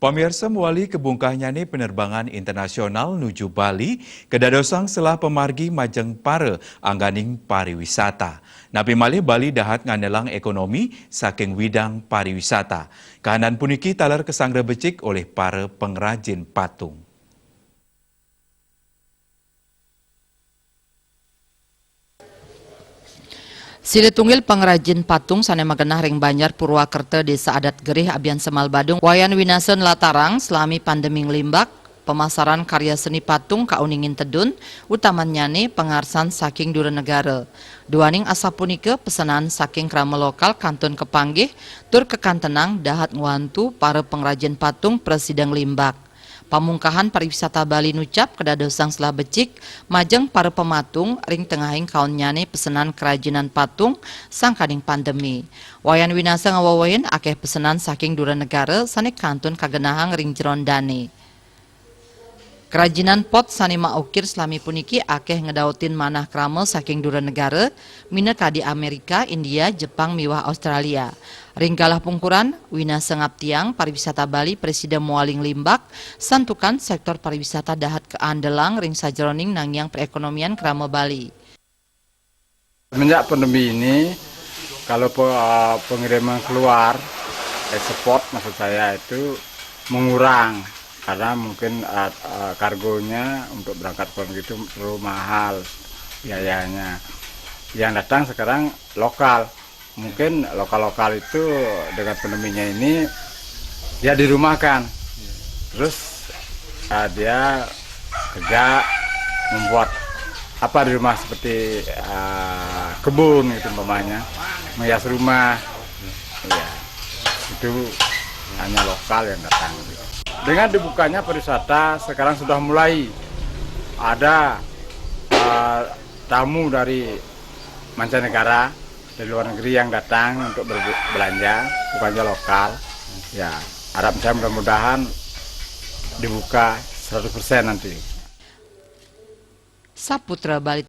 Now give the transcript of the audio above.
Pamirsa muali kebungkahnya penerbangan internasional nuju Bali, kedadosang selah pemargi majeng pare angganing pariwisata. Napi malih Bali dahat nganelang ekonomi saking widang pariwisata. Kahanan puniki talar kesangra becik oleh para pengrajin patung. Siletunggil pengrajin patung sane magenah ring Banjar Purwakerta Desa Adat Gerih Abian Semal Badung wayan winasen latarang selami pandemi limbak pemasaran karya seni patung kauningin tedun utamanya nih pengarsan saking dura negara duaning asapunike pesanan saking krama lokal kantun kepanggih tur kekantenang dahat ngwantu para pengrajin patung Presiden limbak. Pamungkahan pariwisata Bali nucap kedadosang selah becik majeng para pematung ring tengahing kaon nyane pesanan kerajinan patung sangkading pandemi. Wayan winasa ngawawain akeh pesanan saking dura negara sane kantun kagenahang ring jeron dane. Kerajinan pot sani maukir selami puniki akeh ngedautin manah krama saking dura negara mina kadi Amerika, India, Jepang, miwah Australia. Ringgalah pungkuran winasa ngaptiang pariwisata Bali Presiden Mualing Limbak santukan sektor pariwisata dahat keandelang ring sajeroning nangyang perekonomian krama Bali. Semenjak pandemi ini kalau pengiriman keluar ekspor maksud saya itu mengurang karena mungkin kargonya untuk berangkat ke itu terlalu mahal biayanya. Yang datang sekarang lokal, mungkin lokal itu dengan pandeminya ini dia dirumahkan, terus dia kerja membuat apa di rumah seperti kebun gitu umpamanya, menghias rumah, ya itu hanya lokal yang datang. Dengan dibukanya pariwisata sekarang sudah mulai ada tamu dari mancanegara dari luar negeri yang datang untuk berbelanja, bukannya lokal. Ya, harap saya mudah-mudahan dibuka 100% nanti. Saputra Bali